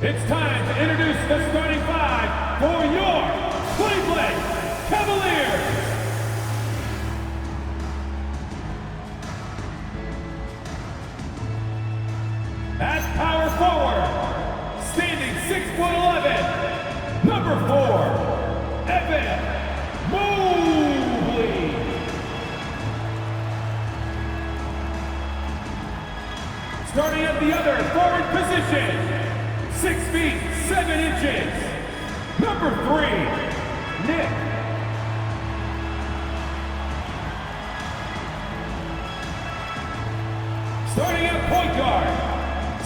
It's time to introduce the starting five for your Cleveland Cavaliers. At power forward, standing 6'11", number 4, Evan Mobley. Starting at the other forward position, 6 feet 7 inches, number 3, Nick. Starting at point guard,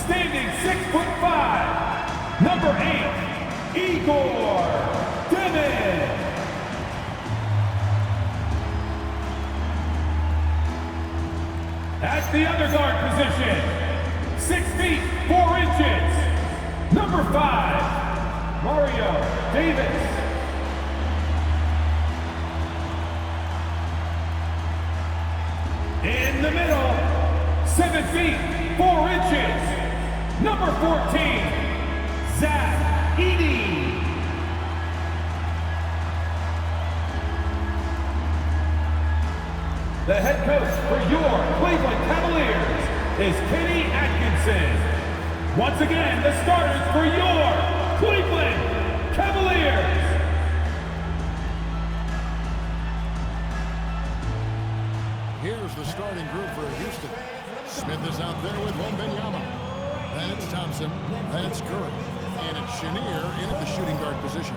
standing 6'5", number 8, Igor Demon. At the other guard position, 6 feet 4 inches, number 5, Mario Davis. In the middle, 7 feet 4 inches, number 14, Zach Edey. The head coach for your Cleveland Cavaliers is Kenny Atkinson. Once again, the starters for your Cleveland Cavaliers. Here's the starting group for Houston. Smith is out there with MYNBA. Then it's Thompson. Then it's Curry. And it's Chenier in at the shooting guard position.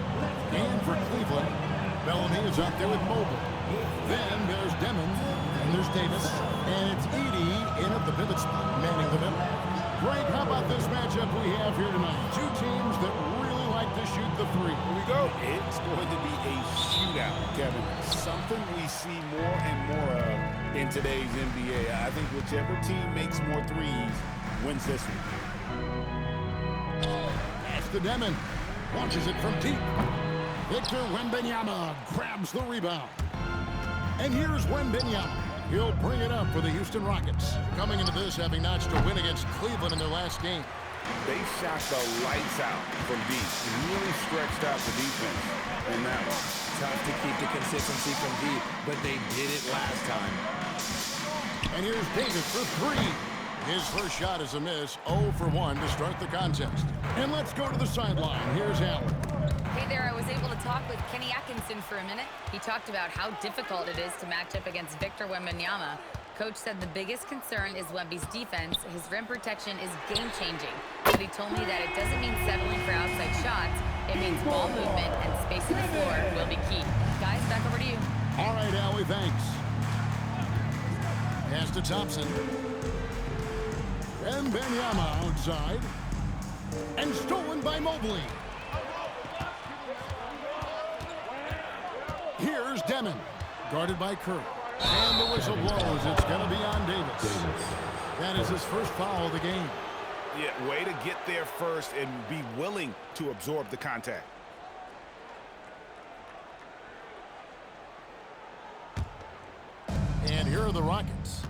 And for Cleveland, Bellamy is out there with Mobley. Then there's Demon. And there's Davis. And it's Edey in at the pivot spot, manning the middle. Greg, how about this matchup we have here tonight? Two teams that really like to shoot the three. Here we go. It's going to be a shootout, Kevin. Something we see more and more of in today's NBA. I think whichever team makes more threes wins this one. That's the Demon. Launches it from deep. Victor Wembanyama grabs the rebound. And here's Wembanyama. He'll bring it up for the Houston Rockets. Coming into this, having notched a win against Cleveland in their last game. They shot the lights out from deep. Really stretched out the defense in that one. Tough to keep the consistency from deep, but they did it last time. And here's Davis for 3. His first shot is a miss. 0 for 1 to start the contest. And let's go to the sideline. Here's Allen. Hey there, I was able to talk with Kenny Atkinson for a minute. He talked about how difficult it is to match up against Victor Wembanyama. Coach said the biggest concern is Wemby's defense. His rim protection is game-changing. But he told me that it doesn't mean settling for outside shots. It means ball movement and spacing the floor will be key. Guys, back over to you. All right, Allie, thanks. Pass to Thompson. And Wembanyama outside. And stolen by Mobley. Here's Demon, guarded by Curry. And the whistle blows. It's going to be on Davis. That is his first foul of the game. Yeah, way to get there first and be willing to absorb the contact. And here are the Rockets.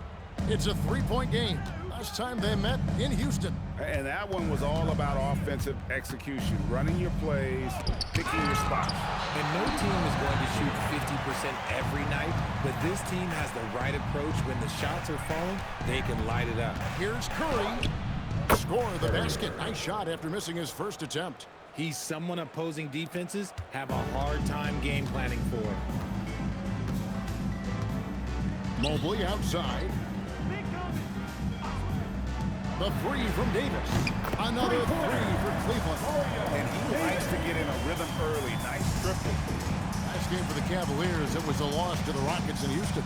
It's a three-point game. Last time they met in Houston. And that one was all about offensive execution, running your plays, picking your spots. And no team is going to shoot 50% every night, but this team has the right approach. When the shots are falling, they can light it up. Here's Curry. Score the basket. Nice shot after missing his first attempt. He's someone opposing defenses have a hard time game planning for. Mobley outside. The 3 from Davis. Another 3 for Cleveland. And he likes to get in a rhythm early. Nice triple. Last game for the Cavaliers, it was a loss to the Rockets in Houston.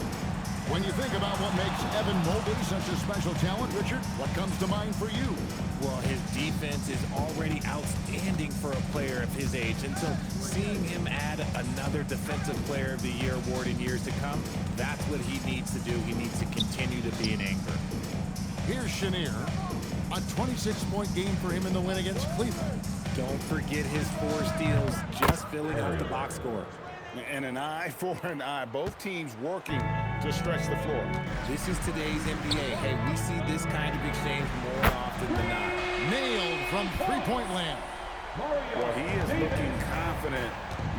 When you think about what makes Evan Mobley such a special talent, Richard, what comes to mind for you? Well, his defense is already outstanding for a player of his age. And so seeing him add another Defensive Player of the Year award in years to come, that's what he needs to do. He needs to continue to be an anchor. Here's Chenier. A 26-point game for him in the win against Cleveland. Don't forget his 4 steals, just filling up the box score. And an eye for an eye. Both teams working to stretch the floor. This is today's NBA. Hey, we see this kind of exchange more often than not. Nailed from three-point land. Well, he is looking confident.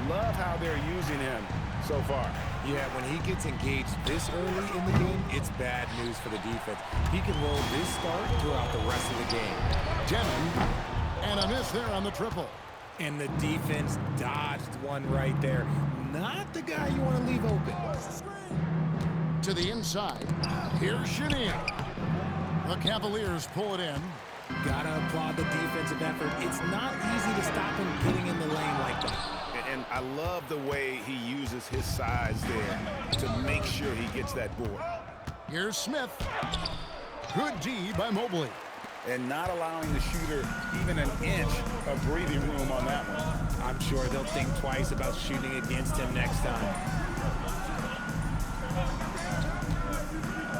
Love how they're using him so far. Yeah, when he gets engaged this early in the game, it's bad news for the defense. He can roll this start throughout the rest of the game. Demon, and a miss there on the triple. And the defense dodged one right there. Not the guy you want to leave open. To the inside. Here's Chenier. The Cavaliers pull it in. Gotta applaud the defensive effort. It's not easy to stop him getting in the lane like that. And I love the way he uses his size there to make sure he gets that board. Here's Smith. Good D by Mobley. And not allowing the shooter even an inch of breathing room on that one. I'm sure they'll think twice about shooting against him next time.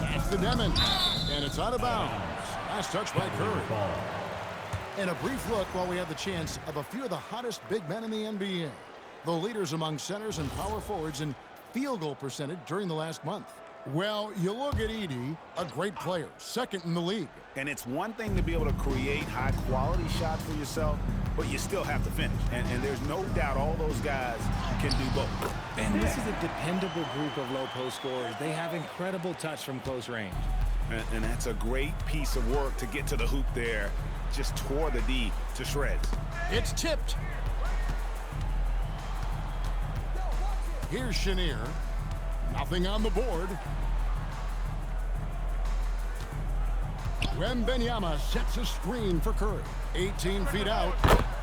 That's the Demon. And it's out of bounds. Last touch by Curry. And a brief look while we have the chance of a few of the hottest big men in the NBA. The leaders among centers and power forwards in field goal percentage during the last month. Well, you look at Edey, a great player, second in the league. And it's one thing to be able to create high-quality shots for yourself, but you still have to finish. And there's no doubt all those guys can do both. And this is a dependable group of low-post scorers. They have incredible touch from close range. And that's a great piece of work to get to the hoop there. Just tore the D to shreds. It's tipped. Here's Chenier. Nothing on the board. Wembanyama sets a screen for Curry. 18 feet out.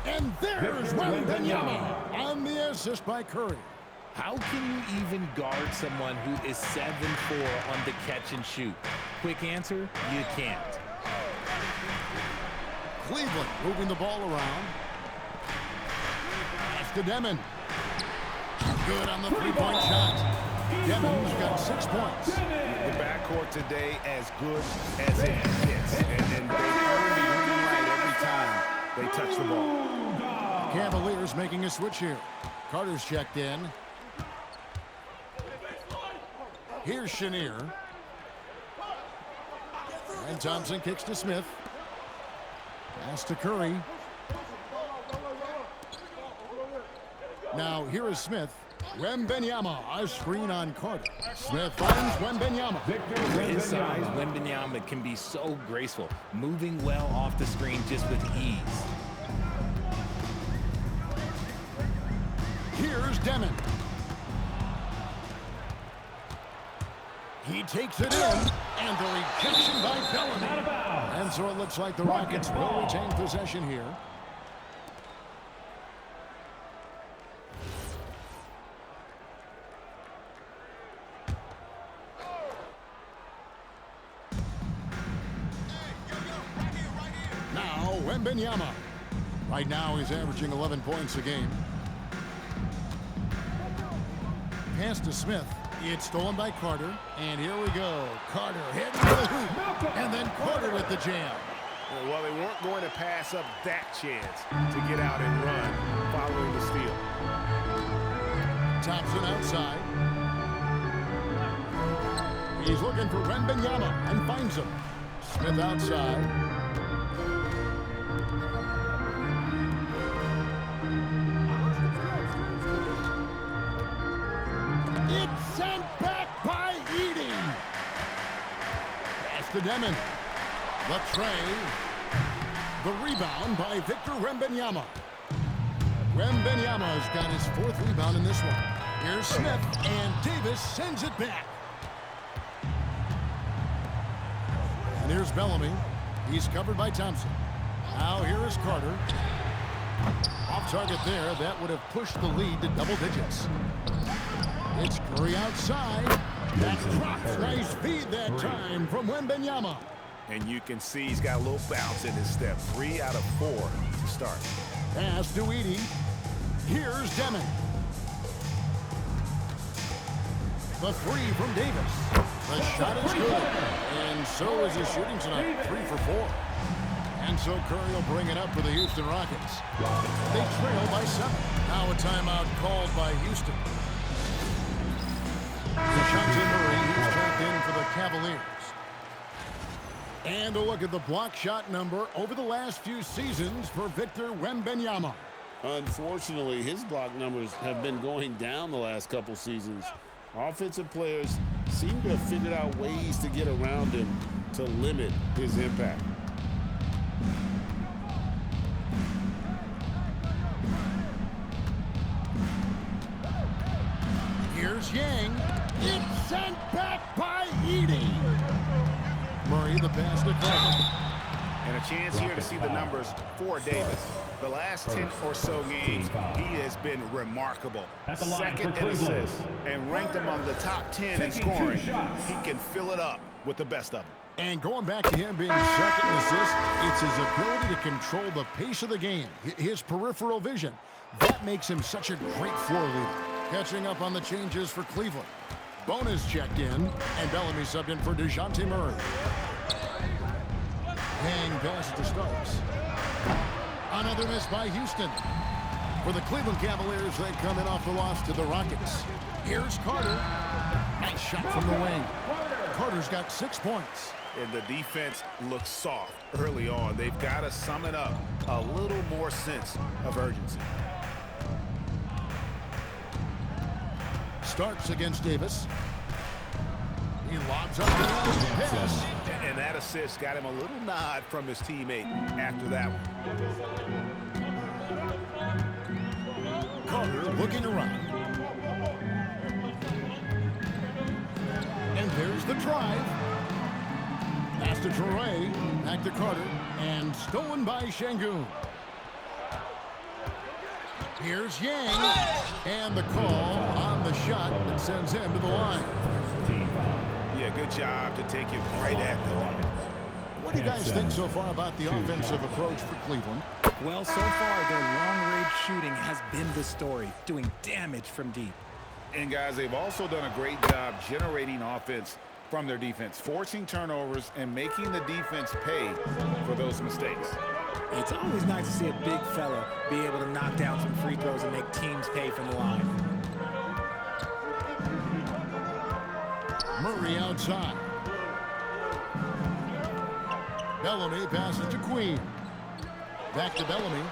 And there's Wembanyama on the assist by Curry. How can you even guard someone who is 7'4" on the catch and shoot? Quick answer, you can't. Cleveland moving the ball around. That's to Demon. Good on the three-point shot. Demon's got 6 points. The backcourt today as good as it gets. And they early green light every time they touch the ball. Cavaliers making a switch here. Carter's checked in. Here's Chenier. And Thompson kicks to Smith. Pass to Curry. Now here is Smith. Wembanyama, a screen on Carter. Smith finds Wembanyama. For his size, Wembanyama can be so graceful, moving well off the screen just with ease. Here's Demon. He takes it in, and the rejection by Bellamy. And so it looks like the Rockets will retain possession here. Now, Wembanyama. Right now, he's averaging 11 points a game. Pass to Smith. It's stolen by Carter. And here we go. Carter heading to the hoop. And then Carter with the jam. Well, they weren't going to pass up that chance to get out and run following the steal. Thompson outside. He's looking for Wembanyama and finds him. Smith outside. It's sent back by Edey. Pass to Demon. The tray. The rebound by Victor Wembanyama. Wembanyama's got his 4th rebound in this one. Here's Smith, and Davis sends it back. And here's Bellamy. He's covered by Thompson. Now here is Carter. Off target there. That would have pushed the lead to double digits. It's Curry outside. That's dropped. Nice feed that time from Wembanyama. And you can see he's got a little bounce in his step. 3 out of 4 to start. Pass to Edey. Here's Demon. The three from Davis. The shot is good. And so is his shooting tonight. 3 for 4. And so Curry will bring it up for the Houston Rockets. They trail by 7. Now a timeout called by Houston. DeJounte Murray, he's checked in for the Cavaliers. And a look at the block shot number over the last few seasons for Victor Wembanyama. Unfortunately, his block numbers have been going down the last couple seasons. Offensive players seem to have figured out ways to get around him to limit his impact. Here's Yang. It's sent back by Edey. Murray the pass to Curry. And a chance here to see the numbers for Davis. The last 10 or so games, he has been remarkable. Second in assists and ranked among the top 10 in scoring. He can fill it up with the best of them. And going back to him being second in assists, it's his ability to control the pace of the game, his peripheral vision. That makes him such a great floor leader. Catching up on the changes for Cleveland. Bonus checked in, and Bellamy subbed in for DeJounte Murray. Yang pass to Starks. Another miss by Houston. For the Cleveland Cavaliers, they come in off the loss to the Rockets. Here's Carter. Nice shot from the wing. Carter's got 6 points. And the defense looks soft early on. They've got to sum it up. A little more sense of urgency. Starks against Davis. He lobs up the pass. And that assist got him a little nod from his teammate after that one. Carter looking around. And there's the drive. Pass to Traore. Back to Carter. And stolen by Şengün. Here's Yang. And the call on the shot that sends him to the line. Yeah, good job to take him right at the line. What do you guys think so far about the offensive approach for Cleveland? Well, so far, their long-range shooting has been the story, doing damage from deep. And, guys, they've also done a great job generating offense from their defense, forcing turnovers and making the defense pay for those mistakes. It's always nice to see a big fella be able to knock down some free throws and make teams pay from the line. Murray outside. Bellamy passes to Queen. Back to Bellamy.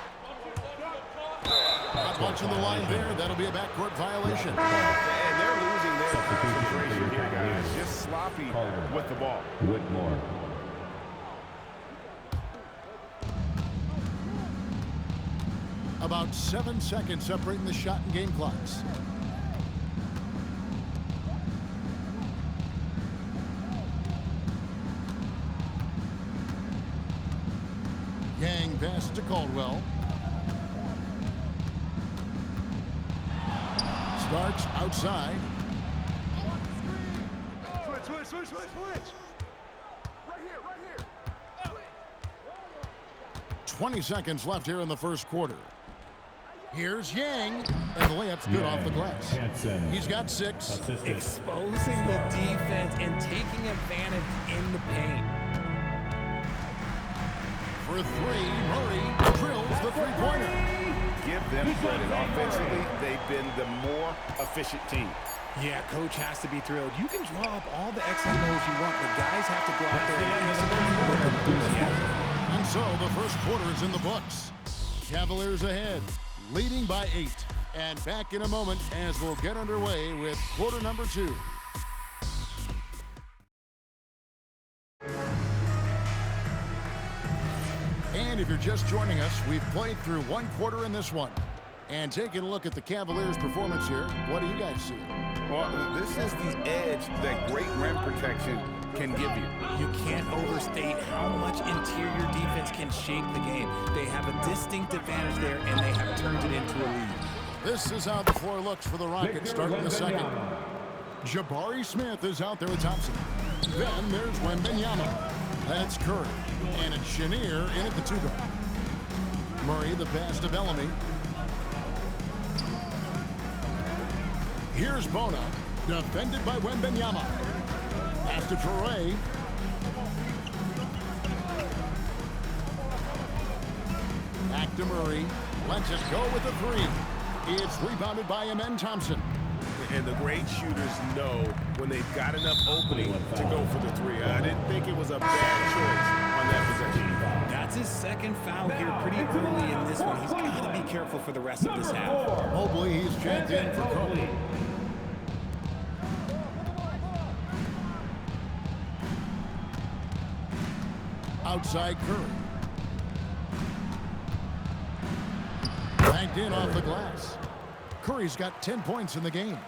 Not much in the line there. That'll be a backcourt violation. And they're losing their concentration here, guys. Just sloppy with the ball. Whitmore. About 7 seconds separating the shot and game clocks. Yang passes to Caldwell. Starks outside. Switch. Right here. 20 seconds left here in the first quarter. Here's Yang, and the layup's good off the glass. He's got 6. Exposing the defense and taking advantage in the paint. For 3, Murray drills the three-pointer. Give them credit. Offensively, they've been the more efficient team. Yeah, coach has to be thrilled. You can draw up all the X's and O's you want, but guys have to go out there and execute with enthusiasm. And so the first quarter is in the books. Cavaliers ahead, leading by 8. And back in a moment as we'll get underway with quarter number 2. And if you're just joining us, we've played through 1 quarter in this one. And taking a look at the Cavaliers' performance here, what do you guys see? Well, this is the edge that great rim protection can give you. You can't overstate how much interior defense can shape the game. They have a distinct advantage there, and they have turned it into a lead. This is how the floor looks for the Rockets starting the second. Jabari Smith is out there with Thompson. Then there's Wembanyama. That's Curry. And it's Chenier in at the 2-guard. Murray the pass to Bellamy. Here's Bona, defended by Wembanyama. Pass to Traore. Back to Murray. Lets it go with the 3. It's rebounded by Thompson. And the great shooters know when they've got enough opening to go for the three. I didn't think it was a bad choice on that possession. That's his second foul here pretty early in this one. He's got to be careful for the rest of this half. Mobley, he's checked in for Kobe. Outside Curry. Banked in off the glass. Curry's got 10 points in the game.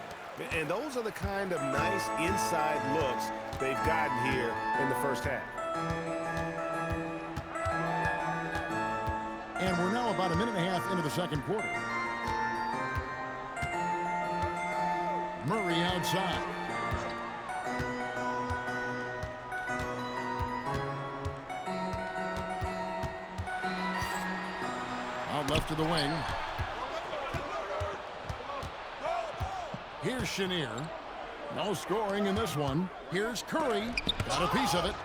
And those are the kind of nice inside looks they've gotten here in the first half. And we're now about a minute and a half into the second quarter. Murray outside. Out left to the wing. Here's Chenier. No scoring in this one. Here's Curry. Got a piece of it.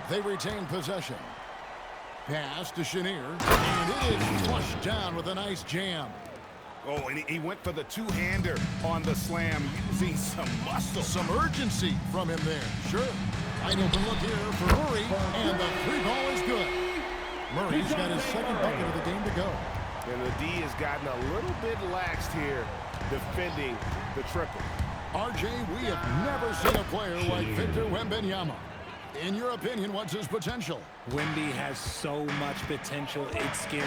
They retain possession. Pass to Chenier. And it is flushed down with a nice jam. Oh, and he went for the two-hander on the slam, using some muscle. Some urgency from him there. Sure. Wide open look here for Murray. And the three ball is good. Murray's got his second bucket of the game to go. And the D has gotten a little bit laxed here defending the triple. RJ, we have never seen a player like Victor Wembanyama. In your opinion, what's his potential? Wemby has so much potential, it's scary.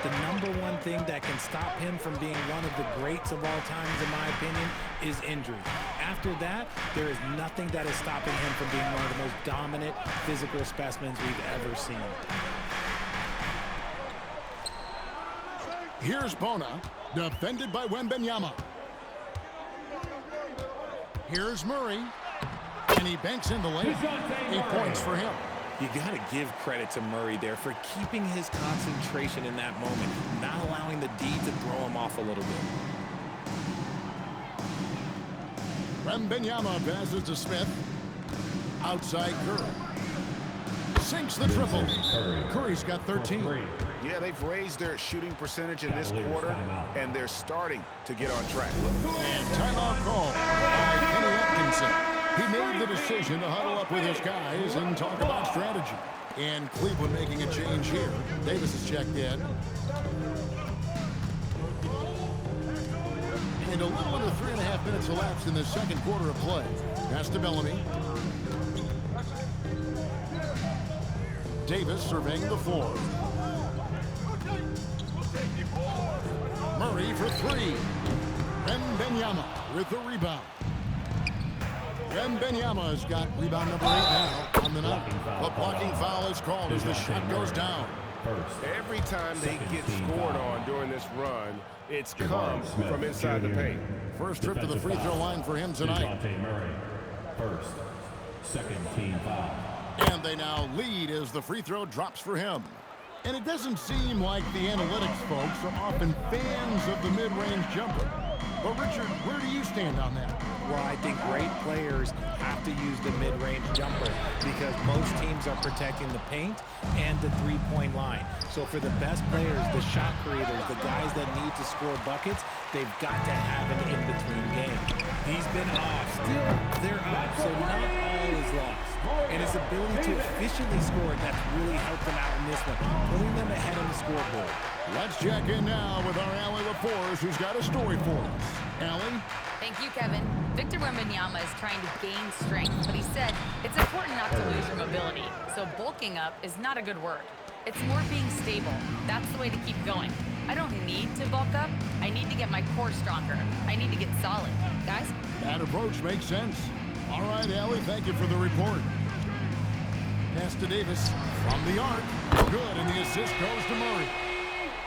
The number one thing that can stop him from being one of the greats of all times, in my opinion, is injury. After that, there is nothing that is stopping him from being one of the most dominant physical specimens we've ever seen. Here's Bona, defended by Wembanyama. Here's Murray, and he banks in the lane. 8 points for him. You got to give credit to Murray there for keeping his concentration in that moment, not allowing the D to throw him off a little bit. Wembanyama passes to Smith. Outside Curry. Sinks the triple. Curry's got 13. Yeah, they've raised their shooting percentage in this quarter, and they're starting to get on track. And timeout call by Kenny Atkinson. He made the decision to huddle up with his guys and talk about strategy. And Cleveland making a change here. Davis is checked in. And a little under 3.5 minutes elapsed in the second quarter of play. Pass to Bellamy. Davis surveying the floor. Murray for three. Wembanyama with the rebound. Wembanyama's got rebound number 8 now on the night. The blocking foul is called as the shot goes down. Every time they get scored on during this run, it's come from inside the paint. First trip to the free throw line for him tonight. First, second team foul. And they now lead as the free throw drops for him. And it doesn't seem like the analytics folks are often fans of the mid-range jumper. But Richard, where do you stand on that? Well, I think great players have to use the mid-range jumper because most teams are protecting the paint and the three-point line. So for the best players, the shot creators, the guys that need to score buckets, they've got to have an in-between game. He's been off. Still, they're up, so not all is lost. And his ability to efficiently score, that's really helped them out in this one, putting them ahead on the scoreboard. Let's check in now with our Allie LaForce, who's got a story for us. Allie? Thank you, Kevin. Victor Wembanyama is trying to gain strength, but he said it's important not to lose your mobility. So bulking up is not a good word. It's more being stable. That's the way to keep going. I don't need to bulk up. I need to get my core stronger. I need to get solid. Guys? That approach makes sense. All right, Allie, thank you for the report. Pass to Davis from the arc. Good, and the assist goes to Murray.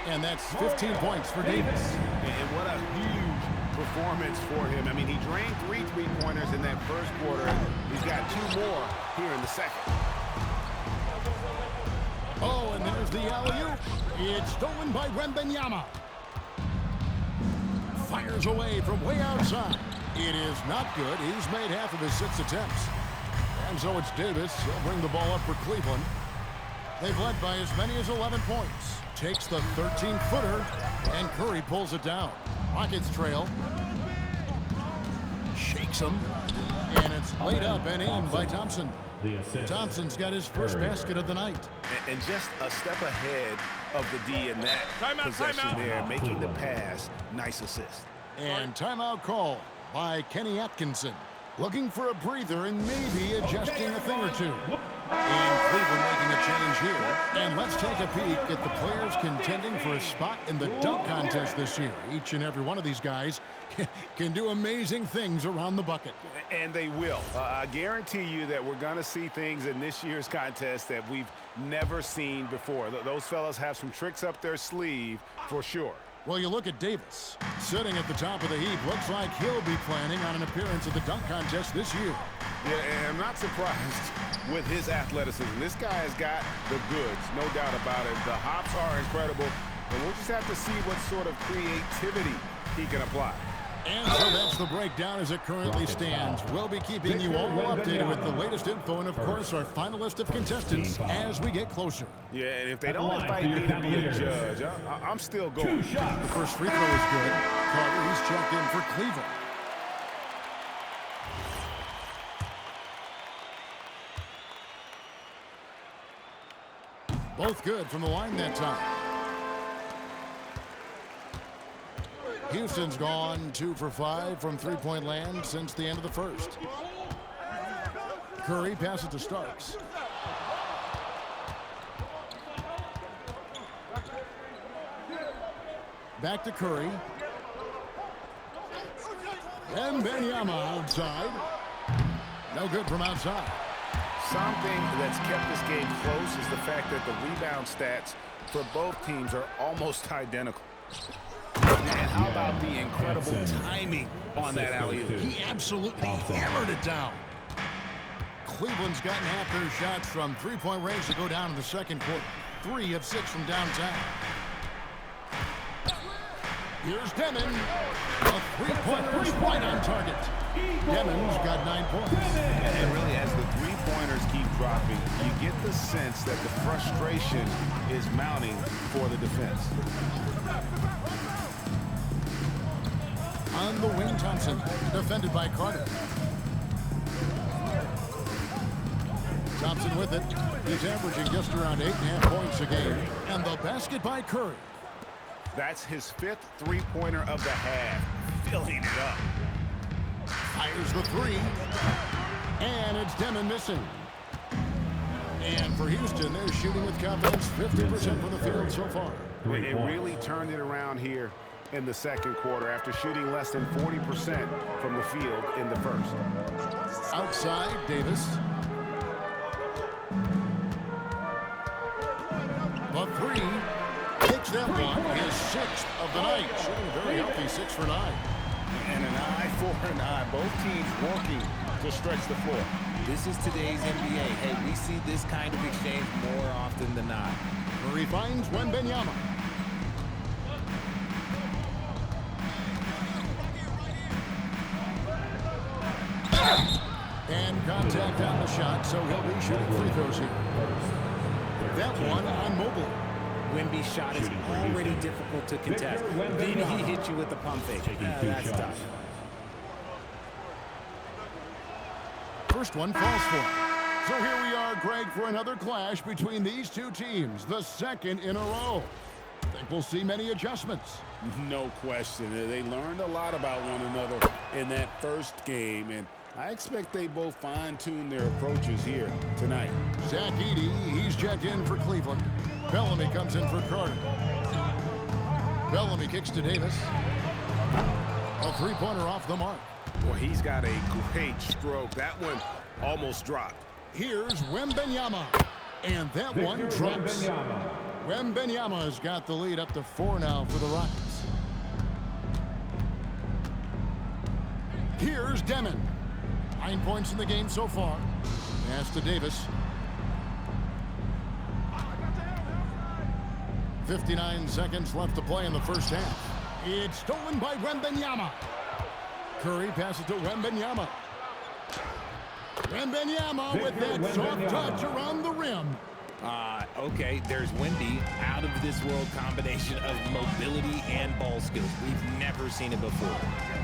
And that's 15 points for Davis. And what a huge performance for him. I mean, he drained 3 three-pointers in that first quarter. He's got 2 more here in the second. Oh, and there's the alley-oop. It's stolen by Wembanyama. Fires away from way outside. It is not good. He's made half of his 6 attempts. And so it's Davis. He'll bring the ball up for Cleveland. They've led by as many as 11 points. Takes the 13-footer, and Curry pulls it down. Rockets trail. fakes him. And it's laid up and in by Thompson. Thompson's got his first basket of the night. And just a step ahead of the D in that possession there, making the pass. Nice assist. And timeout call by Kenny Atkinson. Looking for a breather and maybe adjusting a thing or two. And Cleveland making a change here. And let's take a peek at the players contending for a spot in the dunk contest this year. Each and every one of these guys can do amazing things around the bucket. And they will. I guarantee you that we're going to see things in this year's contest that we've never seen before. Those fellas have some tricks up their sleeve for sure. Well, you look at Davis, sitting at the top of the heap. Looks like he'll be planning on an appearance at the dunk contest this year. Yeah, and I'm not surprised with his athleticism. This guy has got the goods, no doubt about it. The hops are incredible, and we'll just have to see what sort of creativity he can apply. And so that's the breakdown as it currently stands. We'll be keeping you all updated with the latest info and, of course, our final list of contestants as we get closer. Yeah, and if they don't invite me to be a judge, I'm still going. The first free throw is good. Carter, he's checked in for Cleveland. Both good from the line that time. Houston's gone 2 for 5 from three-point land since the end of the first. Curry passes to Starks. Back to Curry. And MYNBA outside. No good from outside. Something that's kept this game close is the fact that the rebound stats for both teams are almost identical. And how about the incredible timing on that alley-oop? He absolutely hammered it down. Cleveland's gotten half their shots from three-point range to go down in the second quarter. 3 of 6 from downtown. Here's Demon. A three-pointer is right on target. Demon's got 9 points. And really, as the three-pointers keep dropping, you get the sense that the frustration is mounting for the defense. On the wing, Thompson, defended by Carter. Thompson with it. He's averaging just around 8.5 points a game. And the basket by Curry. That's his 5th three-pointer of the half. Filling it up. Fires the 3. And it's Demon missing. And for Houston, they're shooting with confidence 50% from the field so far. It really turned it around here in the second quarter after shooting less than 40% from the field in the first. Outside, Davis. The 3. Takes that one. His 6th of the night. Shooting very healthy, 6 for 9. And an eye for an eye. Both teams working to stretch the floor. This is today's NBA. Hey, we see this kind of exchange more often than not. Curry finds MYNBA. And contact on the shot, so he'll be shooting free throws here. That one on Mobley. MYNBA's shot is already difficult to contest. Then he hits you with the pump fake. That's tough. First one falls for him. So here we are, Greg, for another clash between these two teams, the second in a row. Think we'll see many adjustments. No question. They learned a lot about one another in that first game, and I expect they both fine-tune their approaches here tonight. Zach Edey, he's checked in for Cleveland. Bellamy comes in for Carter. Bellamy kicks to Davis. A three-pointer off the mark. Well, he's got a great stroke. That one almost dropped. Here's MYNBA. And that one drops. MYNBA's got the lead up to 4 now for the Rockets. Here's Demon. 9 points in the game so far. Pass to Davis. 59 seconds left to play in the first half. It's stolen by MYNBA. Curry passes to MYNBA. MYNBA with that soft touch around the rim. Okay, there's MYNBA, out of this world combination of mobility and ball skills. We've never seen it before.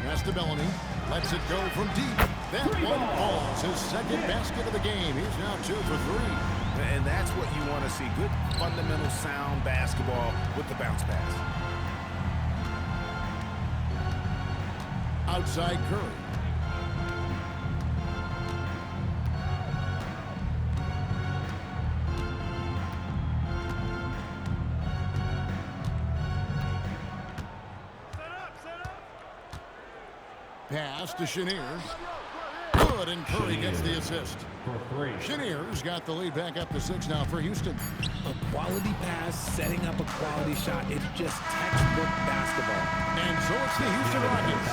Pass to Bellamy. Lets it go from deep. That one falls. His second basket of the game. He's now 2 for 3. And that's what you want to see. Good fundamental sound basketball with the bounce pass. Outside Curry. Pass to Chenier. Good, and Curry gets the assist. Chenier's got the lead back up to 6 now for Houston. A quality pass, setting up a quality shot. It's just textbook basketball. And so it's the Houston Rockets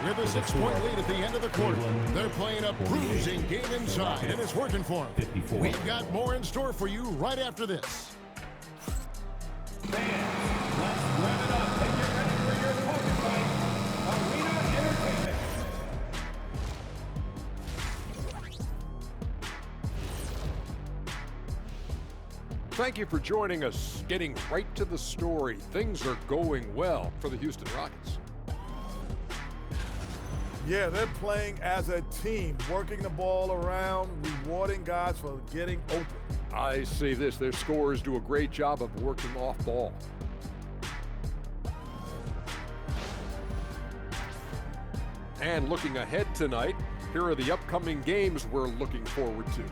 with a 6-point lead at the end of the quarter. They're playing a bruising game inside, and it's working for them. We've got more in store for you right after this. Fans, let's rev it up and get ready for your poker fight. Arena Entertainment. Thank you for joining us. Getting right to the story. Things are going well for the Houston Rockets. Yeah, they're playing as a team, working the ball around, rewarding guys for getting open. I say this, their scorers do a great job of working off ball. And looking ahead tonight, here are the upcoming games we're looking forward to.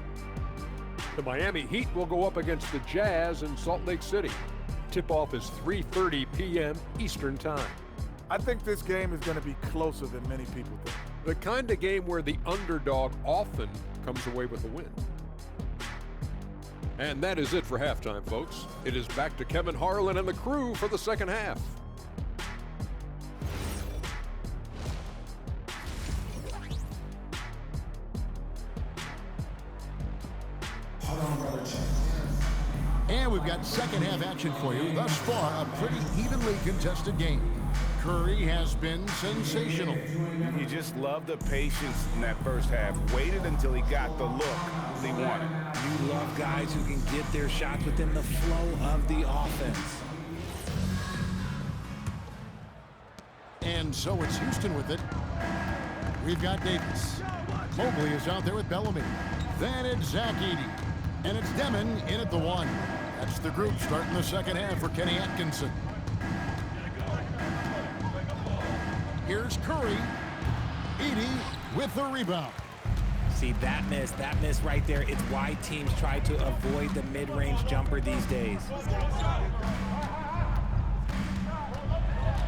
The Miami Heat will go up against the Jazz in Salt Lake City. Tip-off is 3:30 p.m. Eastern Time. I think this game is going to be closer than many people think. The kind of game where the underdog often comes away with a win. And that is it for halftime, folks. It is back to Kevin Harlan and the crew for the second half. And we've got second half action for you. Thus far, a pretty evenly contested game. Curry has been sensational. You just love the patience in that first half. Waited until he got the look he wanted. You love guys who can get their shots within the flow of the offense. And so it's Houston with it. We've got Davis. Mobley is out there with Bellamy. Then it's Zach Edey. And it's Demon in at the 1. That's the group starting the second half for Kenny Atkinson. Here's Curry. Edey with the rebound. See, that miss right there, it's why teams try to avoid the mid-range jumper these days.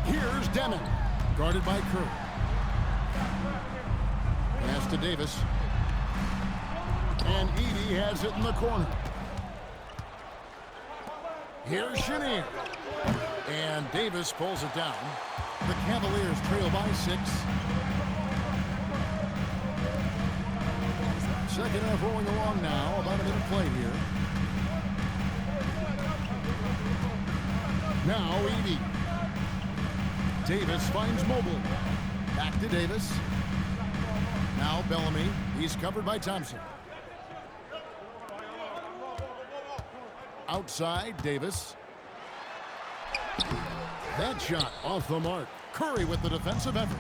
Here's Demon, guarded by Curry. Pass to Davis. And Edey has it in the corner. Here's Chenier. And Davis pulls it down. The Cavaliers trail by 6. Second half rolling along now. About a minute played here. Now Edey. Davis finds Mobley. Back to Davis. Now Bellamy. He's covered by Thompson. Outside, Davis. That shot off the mark. Curry with the defensive effort.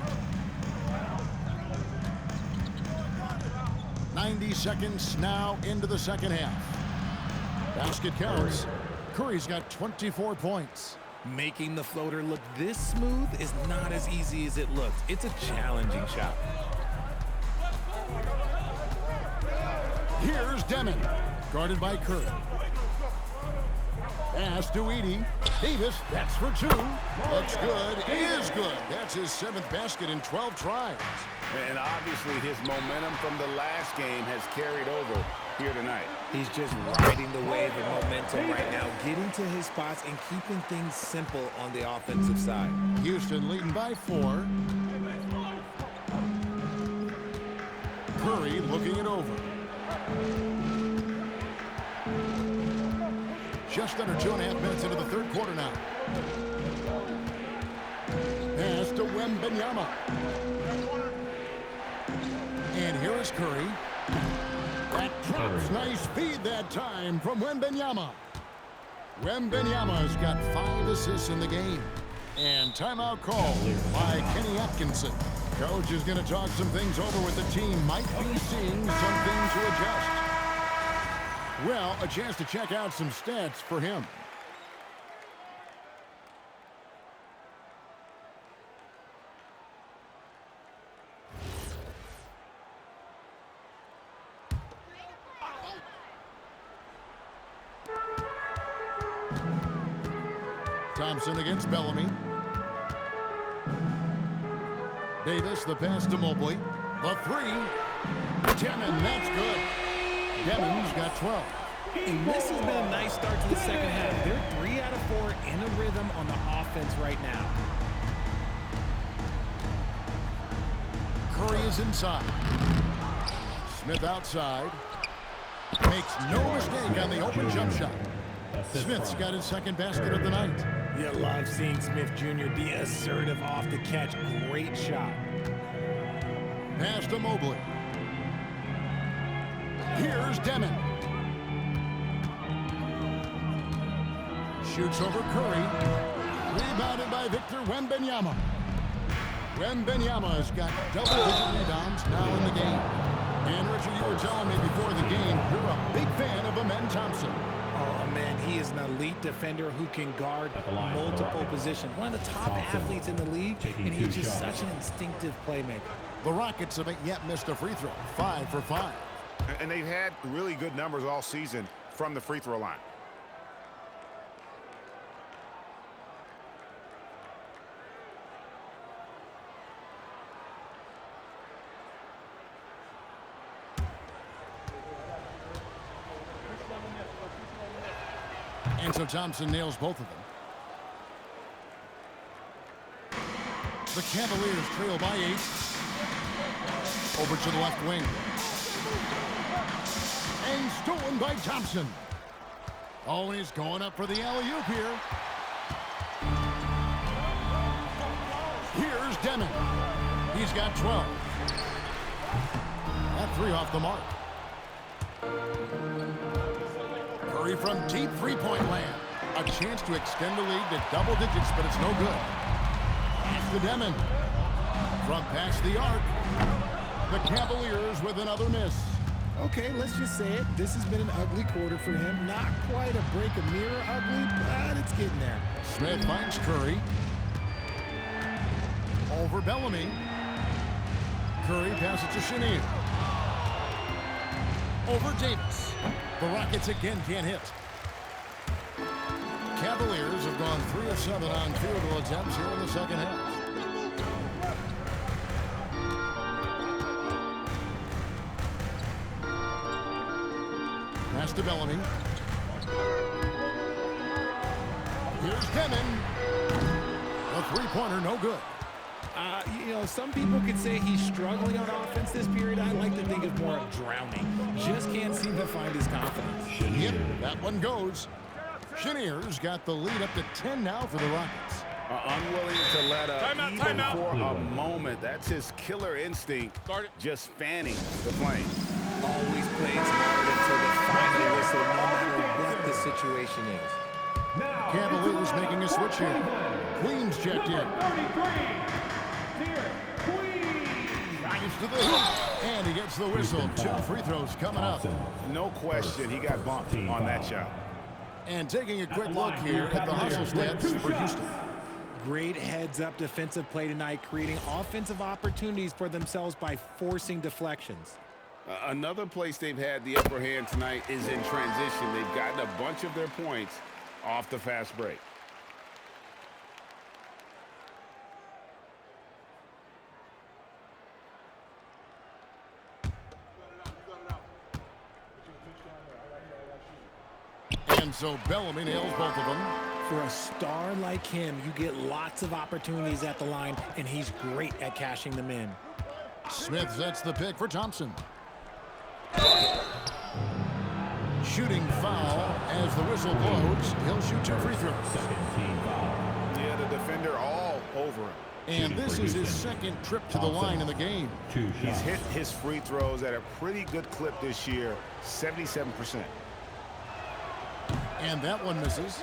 90 seconds now into the second half. Basket counts. Curry's got 24 points. Making the floater look this smooth is not as easy as it looks. It's a challenging shot. Here's Demon, guarded by Curry. Pass to Edey. Davis, that's for 2. Looks good, is good. That's his 7th basket in 12 tries. And obviously his momentum from the last game has carried over here tonight. He's just riding the wave of momentum right now, getting to his spots and keeping things simple on the offensive side. Houston leading by 4. Curry looking it over. Just under 2.5 minutes into the third quarter now. Pass to MYNBA. And here is Curry. That drops. Nice feed that time from MYNBA. MYNBA's got 5 assists in the game. And timeout call by Kenny Atkinson. Coach is going to talk some things over with the team. Might be seeing something to adjust. Well, a chance to check out some stats for him. Thompson against Bellamy. Davis, the pass to Mobley. The three. Demon, that's good. Demon's got 12. And this has been a nice start to the second half. They're 3 out of 4 in a rhythm on the offense right now. Curry is inside. Smith outside. Makes no mistake on the open jump shot. Smith's got his second basket of the night. You love seeing Smith Jr. be assertive off the catch. Great shot. Pass to Mobley. Here's Demon. Shoots over Curry. Rebounded by Victor Wembanyama. Wembanyama's got double-digit rebounds now in the game. And Richard, you were telling me before the game, you're a big fan of Amen Thompson. Oh, man, he is an elite defender who can guard multiple positions. One of the top athletes in the league, and he's just such an instinctive playmaker. The Rockets haven't yet missed a free throw. 5 for 5. And they've had really good numbers all season from the free throw line. And so Thompson nails both of them. The Cavaliers trail by 8. Over to the left wing. And stolen by Thompson. Oh, and he's going up for the alley-oop here. Here's Demon. He's got 12. That 3 off the mark. Curry from deep three-point land. A chance to extend the lead to double digits, but it's no good. Pass to Demon. From past the arc. The Cavaliers with another miss. Okay, let's just say it. This has been an ugly quarter for him. Not quite a break a mirror ugly, but it's getting there. Smith finds Curry. Over Bellamy. Curry passes to Chenier. Over Davis. The Rockets again can't hit. Cavaliers have gone 3 of 7 on field goal attempts here in the second half. Pass to Bellamy. Here's Demon. A three-pointer, no good. You know, some people could say he's struggling on offense this period. I like to think it's more of drowning. Just can't seem to find his confidence. Yep, that one goes. Chenier's got the lead up to 10 now for the Rockets. Unwilling to let up even for a moment. That's his killer instinct. Just fanning the flame. Always plays hard until the final whistle, no matter what the situation is. Cavaliers making a switch here. Queens checked in. Drives to the hoop, and he gets the whistle. 2 free throws coming up. No question, he got bumped on that shot. And taking a quick look here at the hustle stats for Houston. Great heads-up defensive play tonight, creating offensive opportunities for themselves by forcing deflections. Another place they've had the upper hand tonight is in transition. They've gotten a bunch of their points off the fast break. And so Bellamy nails both of them. For a star like him, you get lots of opportunities at the line, and he's great at cashing them in. Smith sets the pick for Thompson. Shooting foul as the whistle blows. He'll shoot 2 free throws. Yeah, the defender all over him. And this is his second trip to the line in the game. He's hit his free throws at a pretty good clip this year, 77%. And that one misses.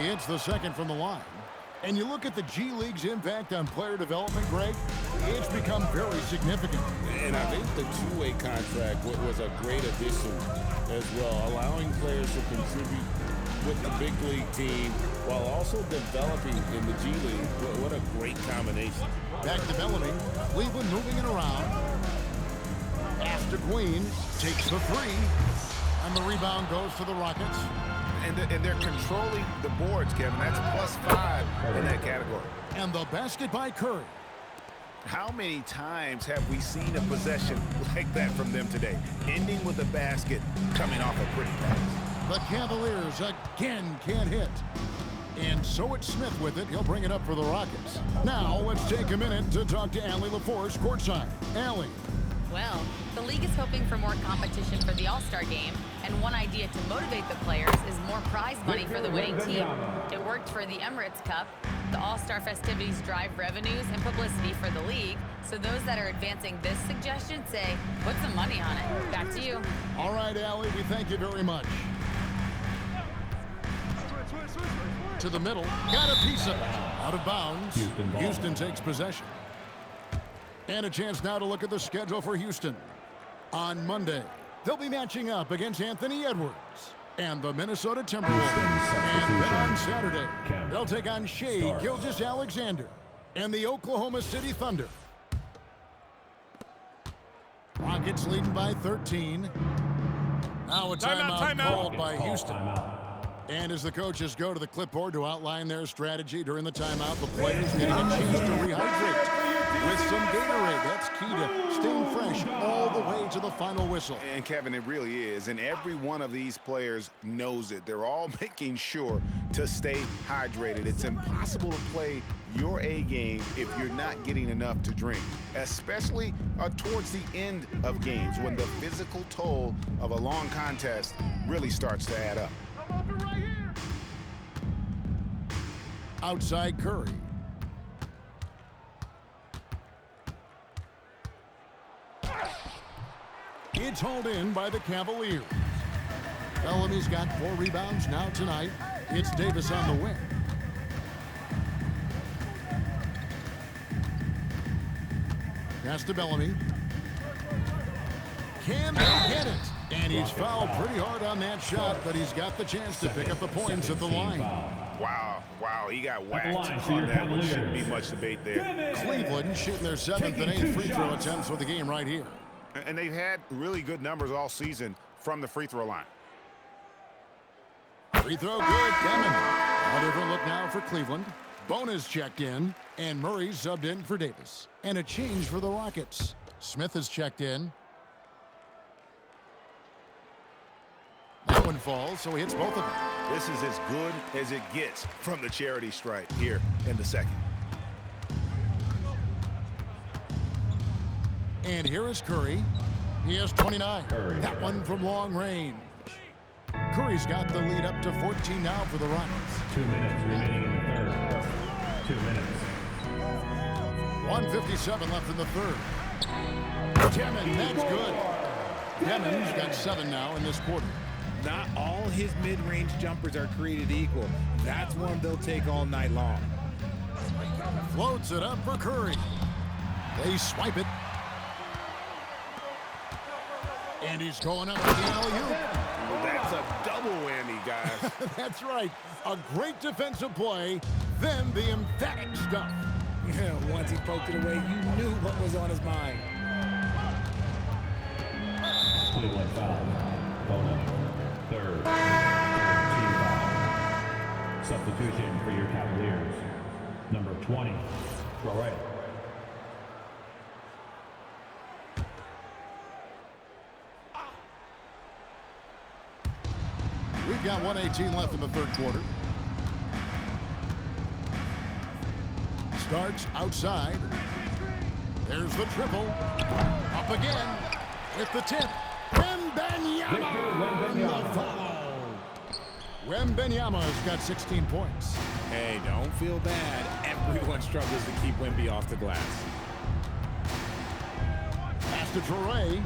hits the second from the line. And you look at the G League's impact on player development, Greg, it's become very significant. And I think the two-way contract was a great addition as well, allowing players to contribute with the big league team while also developing in the G League. What a great combination. Back to Bellamy. Cleveland moving it around. After Queen takes the three. And the rebound goes to the Rockets. And they're controlling the boards, Kevin. That's +5 in that category. And the basket by Curry. How many times have we seen a possession like that from them today? Ending with a basket, coming off a pretty pass. The Cavaliers again can't hit. And so it's Smith with it. He'll bring it up for the Rockets. Now let's take a minute to talk to Allie LaForce courtside. Allie. Well, the league is hoping for more competition for the All-Star game, and one idea to motivate the players is more prize money for the winning team. It worked for the Emirates Cup. The All-Star festivities drive revenues and publicity for the league, so those that are advancing this suggestion say, put some money on it. Back to you. All right, Allie, we thank you very much. To the middle, got a piece of it. Out of bounds, Houston takes possession. And a chance now to look at the schedule for Houston. On Monday, they'll be matching up against Anthony Edwards and the Minnesota Timberwolves. And then on Saturday, they'll take on Shea Gilgeous-Alexander and the Oklahoma City Thunder. Rockets leading by 13. Now a timeout called by Houston. And as the coaches go to the clipboard to outline their strategy during the timeout, the players getting a chance to rehydrate with some Gatorade. That's key to staying fresh all the way to the final whistle. And Kevin, it really is. And every one of these players knows it. They're all making sure to stay hydrated. It's impossible to play your A game if you're not getting enough to drink, especially towards the end of games when the physical toll of a long contest really starts to add up. Outside Curry. It's hauled in by the Cavaliers. Bellamy's got 4 rebounds now tonight. It's Davis on the wing. Pass to Bellamy. Can they get it? And he's fouled pretty hard on that shot, but he's got the chance to pick up the points at the line. Wow, he got whacked on that one. Shouldn't be much debate there. Cleveland shooting their 7th and 8th free throw attempts for the game right here. And they've had really good numbers all season from the free throw line. Free throw good, Demon. A different look now for Cleveland. Bonus checked in, and Murray subbed in for Davis. And a change for the Rockets. Smith has checked in. That one falls, so he hits both of them. This is as good as it gets from the charity stripe here in the second. And here is Curry. He has 29. That one from long range. Curry's got the lead up to 14 now for the Rockets. 2 minutes remaining in the third. 2 minutes. 1:57 left in the third. Demon, that's good. Demon's got 7 now in this quarter. Not all his mid-range jumpers are created equal. That's one they'll take all night long. Floats it up for Curry. They swipe it. And he's going up with the alley-oop. That's a double whammy, guys. That's right. A great defensive play, then the emphatic stuff. Yeah, once he poked it away, you knew what was on his mind. Cleveland foul. Bonus. Third. Team foul. Substitution for your Cavaliers. Number 20. Troy. We've got 1:18 left in the third quarter. Starts outside. There's the triple. Up again with the tip. Wembanyama on the foul. Wembanyama's got 16 points. Hey, don't feel bad. Everyone struggles to keep Wemby off the glass. Pass to Torrey.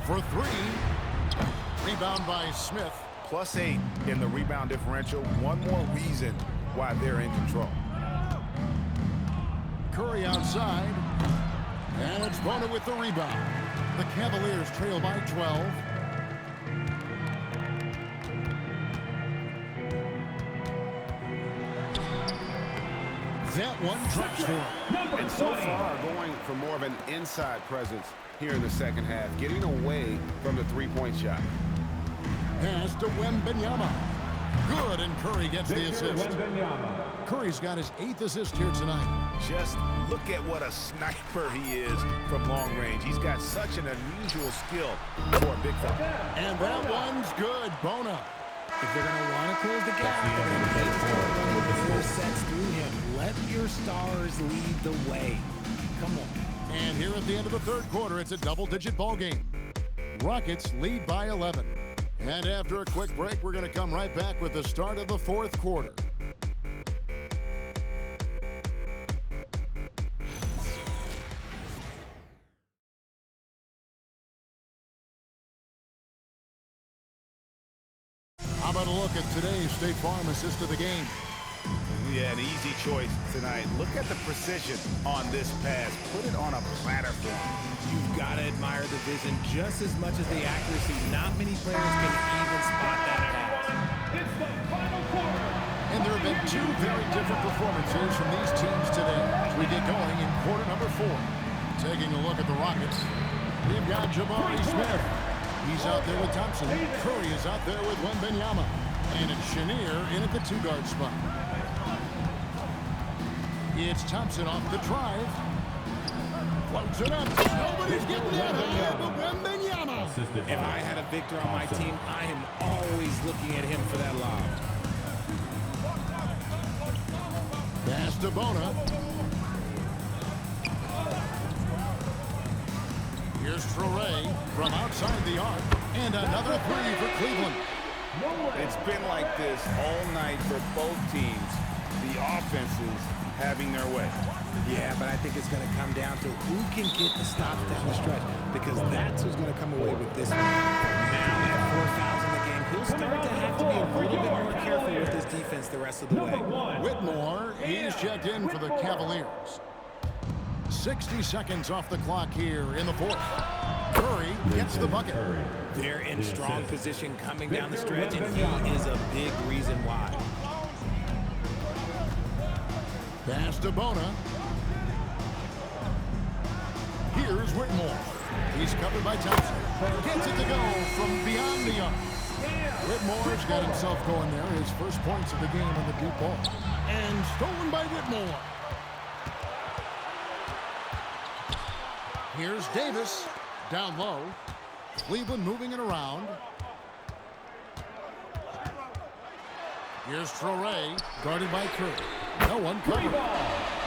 For 3. Rebound by Smith. +8 in the rebound differential. One more reason why they're in control. Curry outside. And it's Bona with the rebound. The Cavaliers trail by 12. That one drops for him. And so far, going for more of an inside presence here in the second half, getting away from the three-point shot. Pass to Wembanyama. Good, and Curry gets the assist. Curry's got his 8th assist here tonight. Just look at what a sniper he is from long range. He's got such an unusual skill for a big fella. And that one's good. Bona. If they're going to want to close the gap, they're going to need to start running with the 4 sets through him. Let your stars lead the way. Come on. And here at the end of the third quarter, it's a double-digit ball game. Rockets lead by 11. And after a quick break, we're going to come right back with the start of the fourth quarter. How about a look at today's State Farm assist of the game? Yeah, an easy choice tonight. Look at the precision on this pass. Put it on a platter for him. You've got to admire the vision just as much as the accuracy. Not many players can even spot that pass. It's the final quarter. And there have been 2 very different performances from these teams today as we get going in quarter number 4. Taking a look at the Rockets, we've got Jabari Smith. He's out there with Thompson. Curry is out there with Wembanyama. And it's Chenier in at the 2-guard spot. It's Thompson off the drive. Floats it up. Nobody's getting that high but Wembanyama. If I had a Victor on my team, I am always looking at him for that lob. Pass to Bona. Here's Traore from outside the arc. And another 3 for Cleveland. It's been like this all night for both teams. The offenses having their way. Yeah, but I think it's going to come down to who can get the stops down the stretch, because that's who's going to come away with this one. Now at 4 fouls in the game, he'll start to have to be a little bit more careful with his defense the rest of the way. Whitmore, he's checked in for the Cavaliers. 60 seconds off the clock here in the fourth. Curry gets the bucket. They're in strong position coming down the stretch, and he is a big reason why. Pass to Bona. Here's Whitmore. He's covered by Thompson. Gets it to go from beyond the arc. Whitmore's got himself going there. His first points of the game on the deep ball. And stolen by Whitmore. Here's Davis. Down low. Cleveland moving it around. Here's Traore, guarded by Curry. No one covered.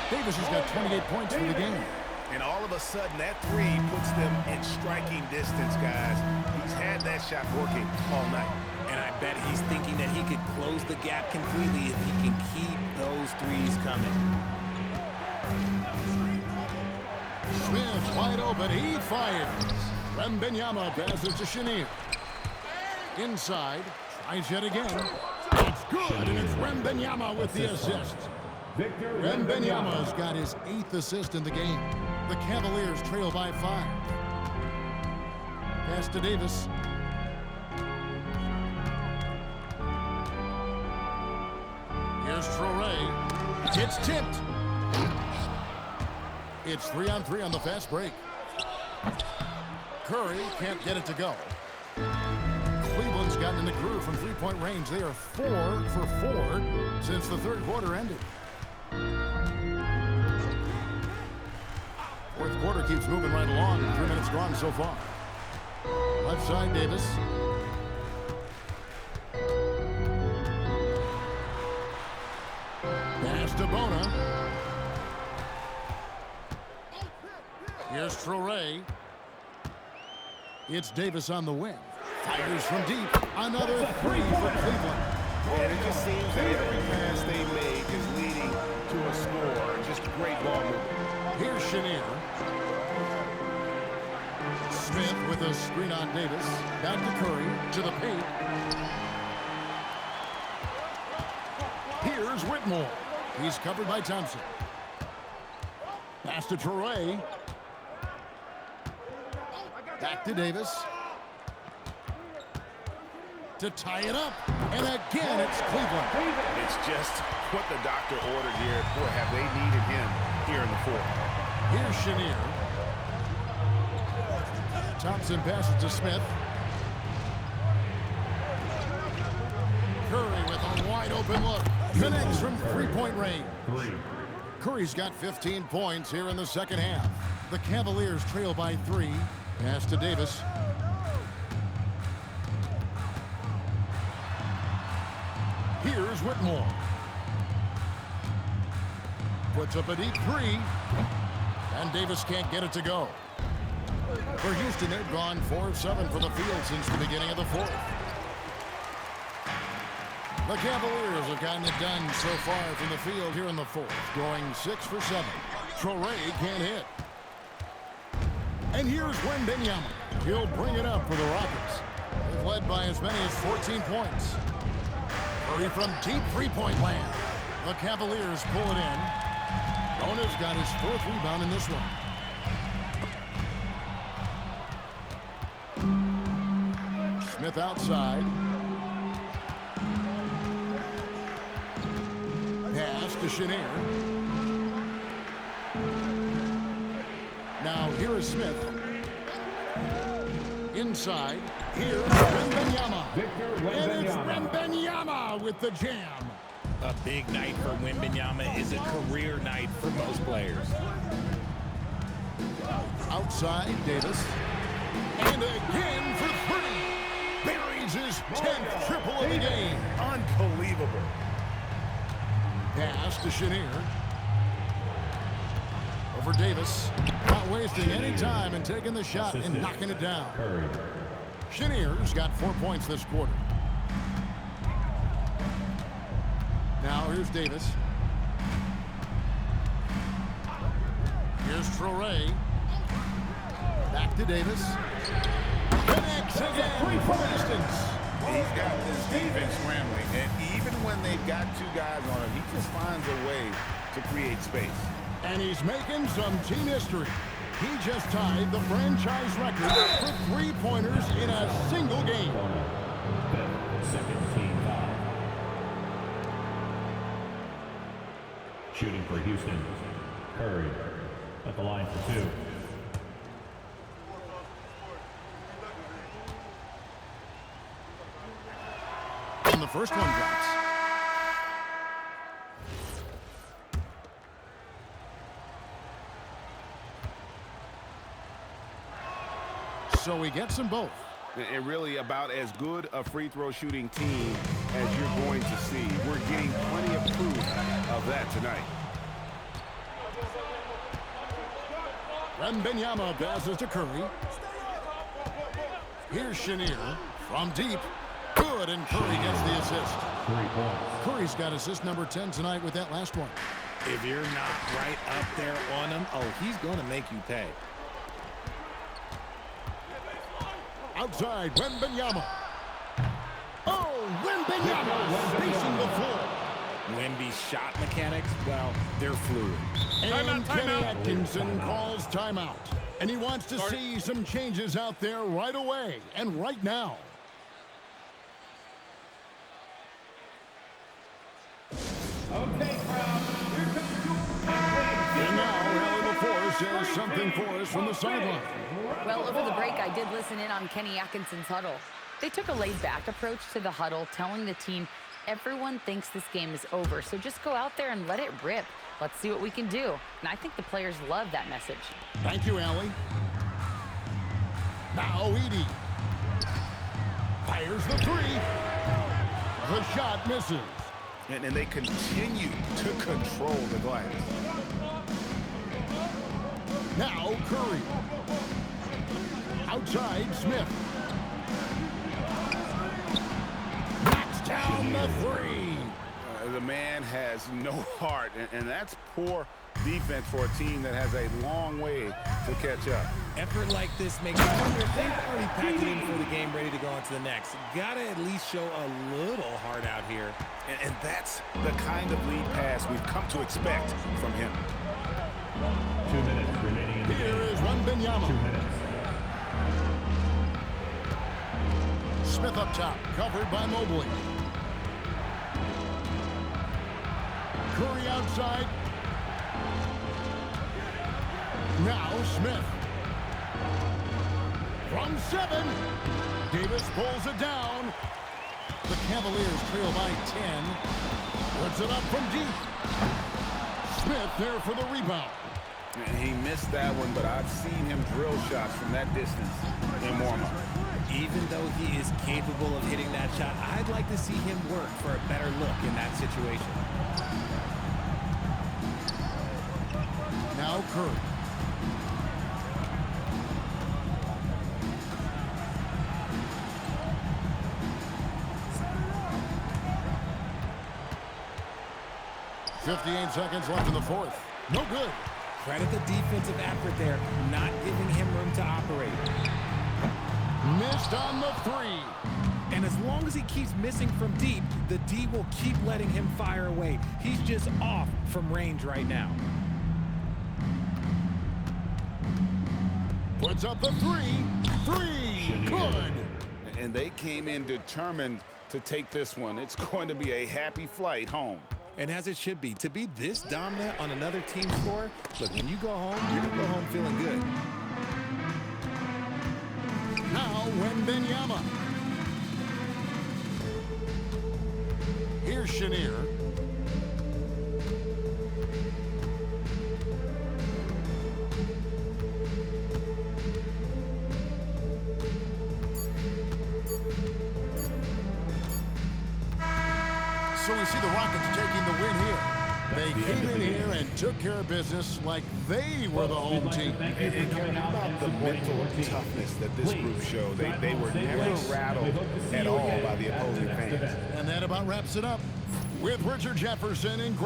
Davis has got 28 points for the game. And all of a sudden, that 3 puts them in striking distance, guys. He's had that shot working all night. And I bet he's thinking that he could close the gap completely if he can keep those 3s coming. Smith wide open. He fires. Wembanyama passes to Chenier. Inside. Tries yet again. It's good, and it's Wembanyama with the assist. Wembanyama's got his 8th assist in the game. The Cavaliers trail by 5. Pass to Davis. Here's Traore. It's tipped. It's 3-on-3 on the fast break. Curry can't get it to go. Cleveland's gotten in the groove from 3-point range. They are 4 for 4 since the third quarter ended. Fourth quarter keeps moving right along. 3 minutes gone so far. Left side, Davis. Pass to Bona. Here's Traore. It's Davis on the wing. Fires from deep. Another 3 for Cleveland. And it just seems that every pass they make is leading to a score. Just great ball movement. Here's Chenier. Smith with a screen on Davis. Back to Curry, to the paint. Here's Whitmore. He's covered by Thompson. Pass to Torrey. Back to Davis. To tie it up. And again, it's Cleveland. It's just what the doctor ordered here. Boy, have they needed him here in the fourth. Here's Chenier. Thompson passes to Smith. Curry with a wide open look. Connects from three-point range. Curry's got 15 points here in the second half. The Cavaliers trail by 3. Pass to Davis. Here's Whitmore. Puts up a deep 3. And Davis can't get it to go. For Houston, they've gone 4 of 7 from the field since the beginning of the fourth. The Cavaliers have gotten it done so far from the field here in the fourth, going 6 for 7. Torrey can't hit. And here's MYNBA. He'll bring it up for the Rockets. They've led by as many as 14 points. Curry from deep three-point land. The Cavaliers pull it in. Rona's got his 4th rebound in this one. Smith outside. Pass to Chenier. Now here is Smith. Inside. Here's MYNBA. And it's MYNBA with the jam. A big night for MYNBA is a career night for most players. Outside, Davis. And again for 3. Buries his 10th triple of the game. Unbelievable. Pass to Chenier. Over Davis. Not wasting any time and taking the shot and knocking it down. Chenier's got 4 points this quarter. Now here's Davis. Here's Torrey. Back to Davis. Connects again from distance. He's got this defense scrambling, and even when they've got 2 guys on him, he just finds a way to create space. And he's making some team history. He just tied the franchise record for 3-pointers in a single game. Second team foul. Shooting for Houston. Curry at the line for 2. And the first one drops. So he gets them both. And really about as good a free throw shooting team as you're going to see. We're getting plenty of proof of that tonight. MYNBA passes to Curry. Here's Chenier from deep. Good, and Curry gets the assist. 3 points. Curry's got assist number 10 tonight with that last one. If you're not right up there on him, oh, he's going to make you pay. Outside, MYNBA. Oh, MYNBA spacing the floor. Wemby's shot mechanics, well, they're fluid. And Kenny Atkinson calls timeout. And he wants to see some changes out there right away and right now. Okay, crowd. Here comes And now, Rally LaForce has something for us from the sideline. Well, over the break, I did listen in on Kenny Atkinson's huddle. They took a laid-back approach to the huddle, telling the team, everyone thinks this game is over, so just go out there and let it rip. Let's see what we can do. And I think the players love that message. Thank you, Allie. Now Edey. Fires the 3. The shot misses. And they continue to control the glass. Now Curry. Outside, Smith. Knocks down the 3. The man has no heart, and that's poor defense for a team that has a long way to catch up. Effort like this makes you wonder if they've already packed it in for the game, ready to go on to the next. Gotta at least show a little heart out here. And that's the kind of lead pass we've come to expect from him. 2 minutes remaining in the Here game. is MYNBA. 2 minutes. Smith up top, covered by Mobley. Curry outside. Now Smith. From 7. Davis pulls it down. The Cavaliers trail by 10. Puts it up from deep. Smith there for the rebound. He missed that one, but I've seen him drill shots from that distance in warm-up. Even though he is capable of hitting that shot, I'd like to see him work for a better look in that situation. Now Curry. .58 seconds left in the fourth. No good. Credit the defensive effort there, not giving him room to operate. Missed on the 3. And as long as he keeps missing from deep, the D will keep letting him fire away. He's just off from range right now. Puts up the 3. Good. And they came in determined to take this one. It's going to be a happy flight home. And as it should be, to be this dominant on another team's score, look, when you go home, you're going to go home feeling good. Now MYNBA. Here's Chenier. So we see the Rockets taking the win here. They came in here and took care of business like they were the home team. And how about the mental toughness that this group showed? They were never rattled at all by the opposing fans. And that about wraps it up with Richard Jefferson and